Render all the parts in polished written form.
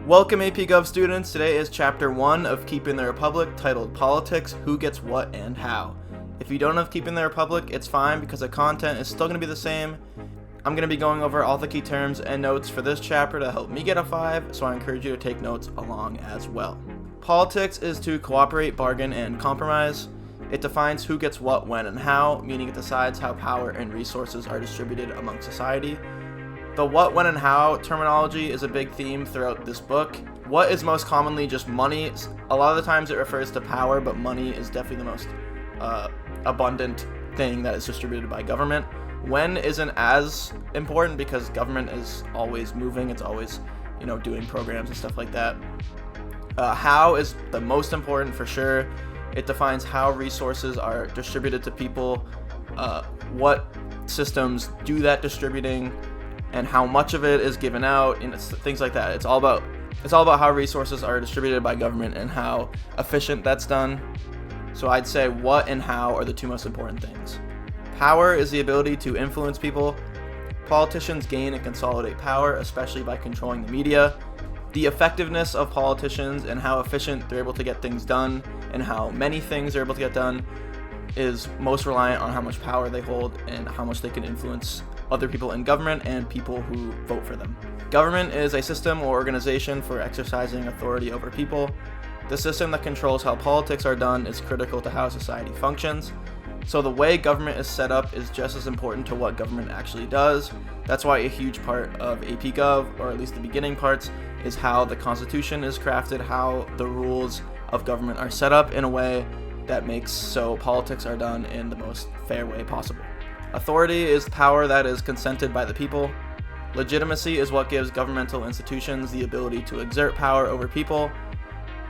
Welcome AP Gov students. Today is chapter 1 of Keeping the Republic, titled Politics, Who Gets What and How. If you don't have Keeping the Republic, it's fine because the content is still going to be the same. I'm going to be going over all the key terms and notes for this chapter to help me get a 5, so I encourage you to take notes along as well. Politics is to cooperate, bargain, and compromise. It defines who gets what, when, and how, meaning it decides how power and resources are distributed among society. The what, when, and how terminology is a big theme throughout this book. What is most commonly just money. A lot of the times it refers to power, but money is definitely the most abundant thing that is distributed by government. When isn't as important because government is always moving. It's always, doing programs and stuff like that. How is the most important for sure. It defines how resources are distributed to people, what systems do that distributing, and how much of it is given out, and things like that. It's all about how resources are distributed by government and how efficient that's done. So I'd say what and how are the two most important things. Power is the ability to influence people. Politicians gain and consolidate power, especially by controlling the media. The effectiveness of politicians and how efficient they're able to get things done and how many things they're able to get done is most reliant on how much power they hold and how much they can influence other people in government and people who vote for them. Government is a system or organization for exercising authority over people. The system that controls how politics are done is critical to how society functions. So the way government is set up is just as important to what government actually does. That's why a huge part of AP Gov, or at least the beginning parts, is how the Constitution is crafted, how the rules of government are set up in a way that makes so politics are done in the most fair way possible. Authority is power that is consented by the people. Legitimacy is what gives governmental institutions the ability to exert power over people.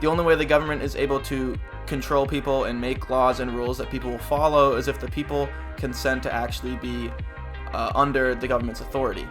The only way the government is able to control people and make laws and rules that people will follow is if the people consent to actually be under the government's authority.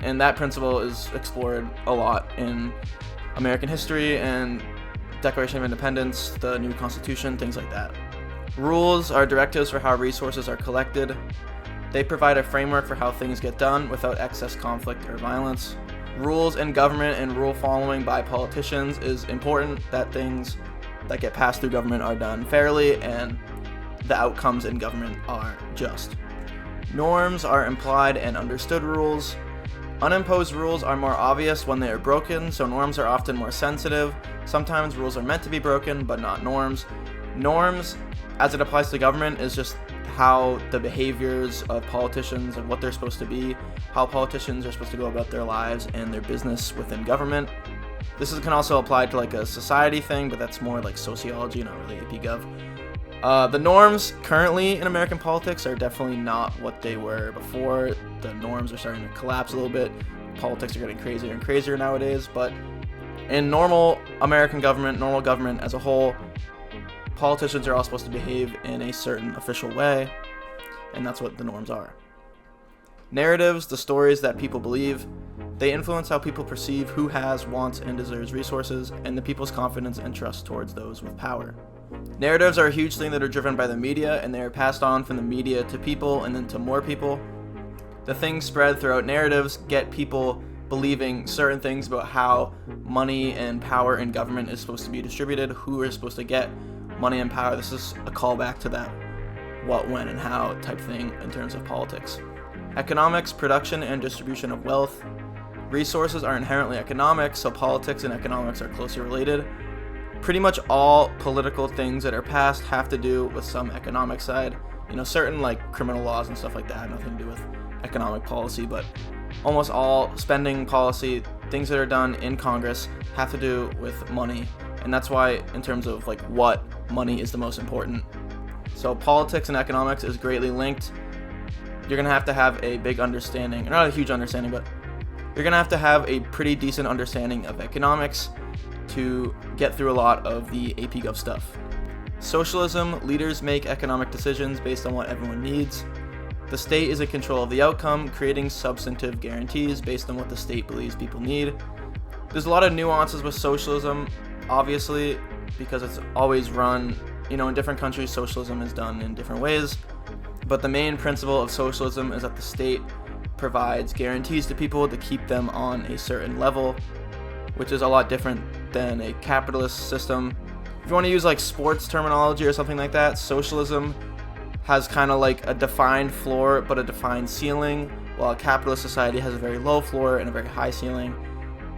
And that principle is explored a lot in American history and Declaration of Independence, the new Constitution, things like that. Rules are directives for how resources are collected. They provide a framework for how things get done without excess conflict or violence. Rules in government and rule following by politicians is important, that things that get passed through government are done fairly and the outcomes in government are just. Norms are implied and understood rules. Unimposed rules are more obvious when they are broken, so norms are often more sensitive. Sometimes rules are meant to be broken, but not norms. Norms, as it applies to government, is just how the behaviors of politicians and what they're supposed to be, how politicians are supposed to go about their lives and their business within government. This can also apply to like a society thing, but that's more like sociology, not really AP Gov. The norms currently in American politics are definitely not what they were before. The norms are starting to collapse a little bit. Politics are getting crazier and crazier nowadays, but in normal American government, normal government as a whole, politicians are all supposed to behave in a certain official way, and that's what the norms are. Narratives, the stories that people believe, they influence how people perceive who has, wants, and deserves resources, and the people's confidence and trust towards those with power. Narratives are a huge thing that are driven by the media, and they are passed on from the media to people and then to more people. The things spread throughout narratives get people believing certain things about how money and power in government is supposed to be distributed, who is supposed to get money and power. This is a callback to that what, when, and how type thing in terms of politics. Economics, production, and distribution of wealth. Resources are inherently economic, so politics and economics are closely related. Pretty much all political things that are passed have to do with some economic side. Certain like criminal laws and stuff like that have nothing to do with economic policy, but almost all spending policy, things that are done in Congress, have to do with money. And that's why, in terms of like what, money is the most important. So politics and economics is greatly linked. You're going to have a big understanding, not a huge understanding, but you're going to have a pretty decent understanding of economics to get through a lot of the AP Gov stuff. Socialism, leaders make economic decisions based on what everyone needs. The state is in control of the outcome, creating substantive guarantees based on what the state believes people need. There's a lot of nuances with socialism, obviously, because it's always run, in different countries, socialism is done in different ways. But the main principle of socialism is that the state provides guarantees to people to keep them on a certain level. which is a lot different than a capitalist system. If you want to use like sports terminology or something like that, socialism has kind of like a defined floor but a defined ceiling, while a capitalist society has a very low floor and a very high ceiling.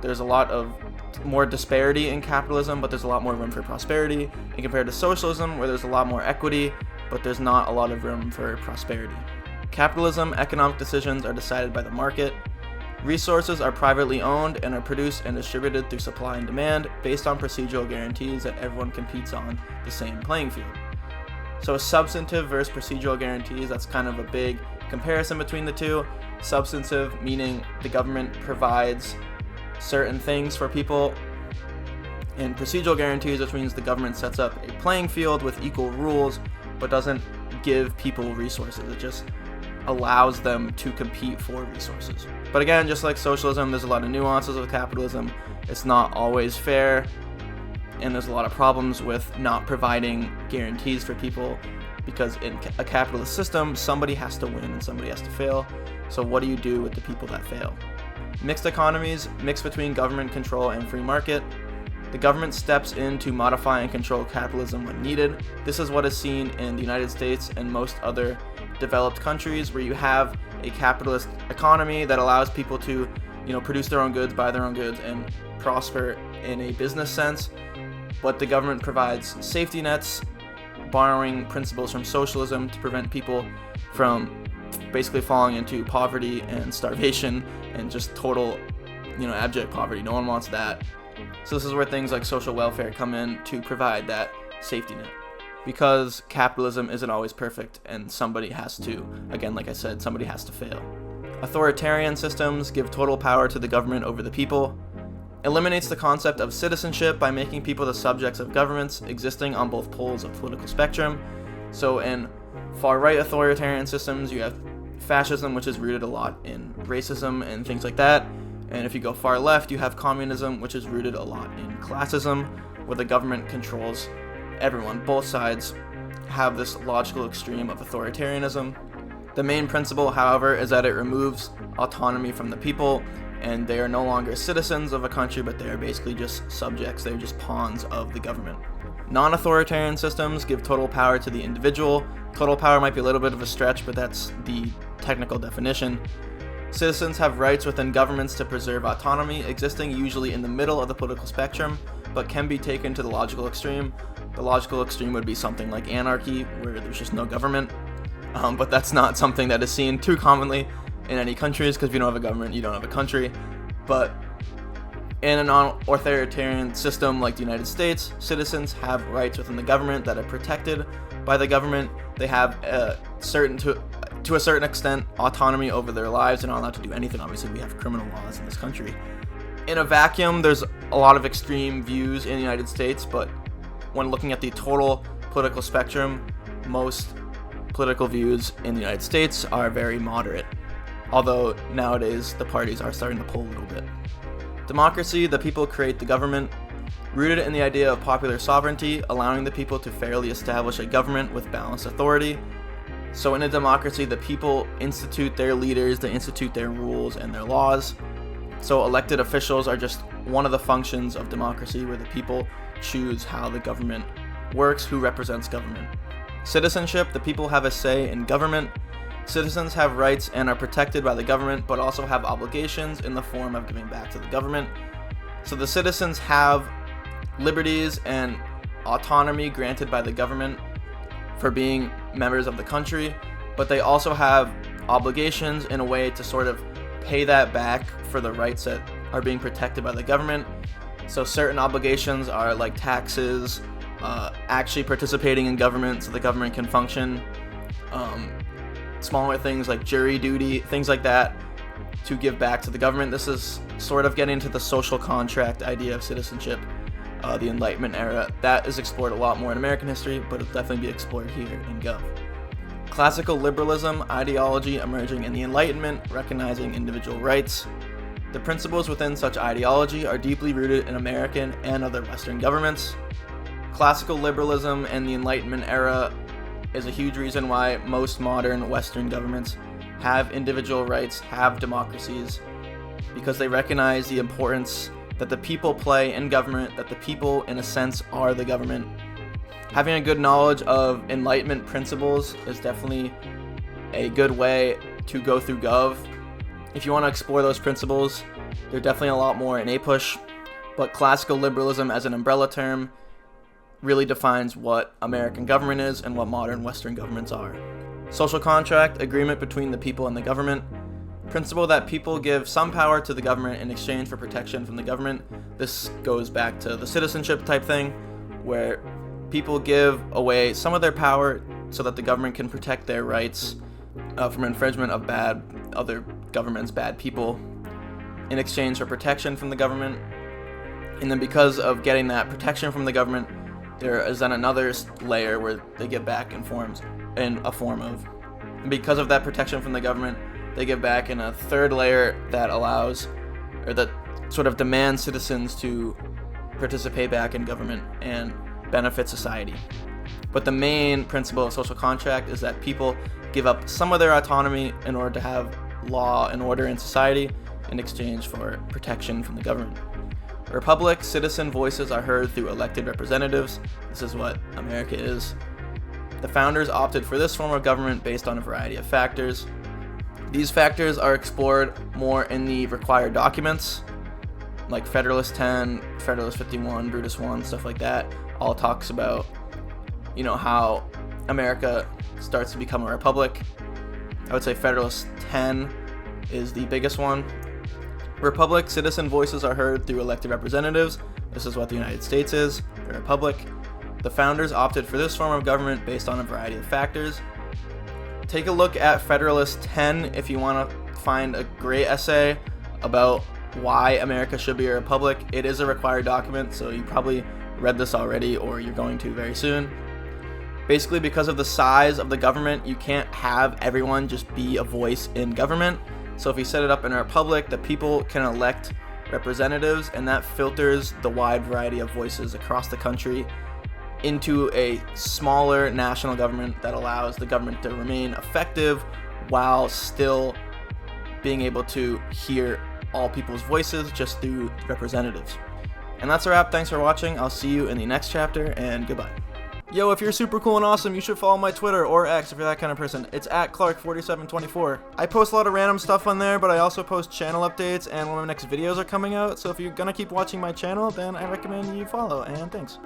There's a lot of more disparity in capitalism, but there's a lot more room for prosperity, and compared to socialism, where there's a lot more equity, but there's not a lot of room for prosperity. Capitalism, economic decisions are decided by the market. Resources are privately owned and are produced and distributed through supply and demand based on procedural guarantees that everyone competes on the same playing field. So substantive versus procedural guarantees, that's kind of a big comparison between the two. Substantive meaning the government provides certain things for people, and procedural guarantees, which means the government sets up a playing field with equal rules but doesn't give people resources. It just allows them to compete for resources. But again, just like socialism, there's a lot of nuances with capitalism. It's not always fair, and there's a lot of problems with not providing guarantees for people, because in a capitalist system, somebody has to win and somebody has to fail. So what do you do with the people that fail? Mixed economies, mix between government control and free market. The government steps in to modify and control capitalism when needed. This is what is seen in the United States and most other developed countries, where you have a capitalist economy that allows people to, produce their own goods, buy their own goods, and prosper in a business sense. But the government provides safety nets, borrowing principles from socialism to prevent people from basically falling into poverty and starvation and just total, abject poverty. No one wants that. So this is where things like social welfare come in to provide that safety net, because capitalism isn't always perfect and somebody has to, again, like I said, somebody has to fail. Authoritarian systems give total power to the government over the people. Eliminates the concept of citizenship by making people the subjects of governments existing on both poles of political spectrum. So in far-right authoritarian systems, you have fascism, which is rooted a lot in racism and things like that. And if you go far left, you have communism, which is rooted a lot in classism, where the government controls everyone. Both sides have this logical extreme of authoritarianism. The main principle, however, is that it removes autonomy from the people, and they are no longer citizens of a country, but they are basically just subjects. They're just pawns of the government. Non-authoritarian systems give total power to the individual. Total power might be a little bit of a stretch, but that's the technical definition. Citizens have rights within governments to preserve autonomy, existing usually in the middle of the political spectrum, but can be taken to the logical extreme. The logical extreme would be something like anarchy, where there's just no government. But that's not something that is seen too commonly in any countries, because if you don't have a government, you don't have a country. But in a non-authoritarian system like the United States, citizens have rights within the government that are protected by the government. They have to a certain extent, autonomy over their lives. They're not allowed to do anything. Obviously, we have criminal laws in this country. In a vacuum, there's a lot of extreme views in the United States, but when looking at the total political spectrum, most political views in the United States are very moderate. Although nowadays, the parties are starting to pull a little bit. Democracy, the people create the government, rooted in the idea of popular sovereignty, allowing the people to fairly establish a government with balanced authority. So in a democracy, the people institute their leaders, they institute their rules and their laws. So elected officials are just one of the functions of democracy, where the people choose how the government works, who represents government. Citizenship, the people have a say in government. Citizens have rights and are protected by the government, but also have obligations in the form of giving back to the government. So the citizens have liberties and autonomy granted by the government for being members of the country, but they also have obligations in a way to sort of pay that back for the rights that are being protected by the government. So certain obligations are like taxes, actually participating in government so the government can function, smaller things like jury duty, things like that, to give back to the government. This is sort of getting into the social contract idea of citizenship, the Enlightenment era. That is explored a lot more in American history, but it'll definitely be explored here in Gov. Classical liberalism ideology emerging in the Enlightenment, recognizing individual rights. The principles within such ideology are deeply rooted in American and other Western governments. Classical liberalism and the Enlightenment era is a huge reason why most modern Western governments have individual rights, have democracies, because they recognize the importance that the people play in government, that the people, in a sense, are the government. Having a good knowledge of Enlightenment principles is definitely a good way to go through Gov. If you want to explore those principles, there are definitely a lot more in APUSH, but classical liberalism as an umbrella term really defines what American government is and what modern Western governments are. Social contract, agreement between the people and the government. Principle that people give some power to the government in exchange for protection from the government. This goes back to the citizenship type thing, where people give away some of their power so that the government can protect their rights from infringement of other governments, bad people, in exchange for protection from the government. And then because of getting that protection from the government, there is then another layer where they give back in a form of. And because of that protection from the government, they give back in a third layer that allows, or that sort of demands citizens to participate back in government and benefit society. But the main principle of social contract is that people give up some of their autonomy in order to have law and order in society in exchange for protection from the government. Republic, citizen voices are heard through elected representatives. This is what America is. The founders opted for this form of government based on a variety of factors. These factors are explored more in the required documents, like Federalist 10, Federalist 51, Brutus 1, stuff like that. All talks about, how America starts to become a republic. I would say Federalist 10 is the biggest one. Republic, citizen voices are heard through elected representatives. This is what the United States is, a republic. The founders opted for this form of government based on a variety of factors. Take a look at Federalist 10 if you want to find a great essay about why America should be a republic. It is a required document, so you probably read this already or you're going to very soon. Basically, because of the size of the government, you can't have everyone just be a voice in government. So if you set it up in a republic, the people can elect representatives, and that filters the wide variety of voices across the country into a smaller national government that allows the government to remain effective while still being able to hear all people's voices just through representatives. And that's a wrap. Thanks for watching. I'll see you in the next chapter, and goodbye. Yo, if you're super cool and awesome, you should follow my Twitter or X if you're that kind of person. It's at Clark4724. I post a lot of random stuff on there, but I also post channel updates and when my next videos are coming out. So if you're gonna keep watching my channel, then I recommend you follow, and thanks.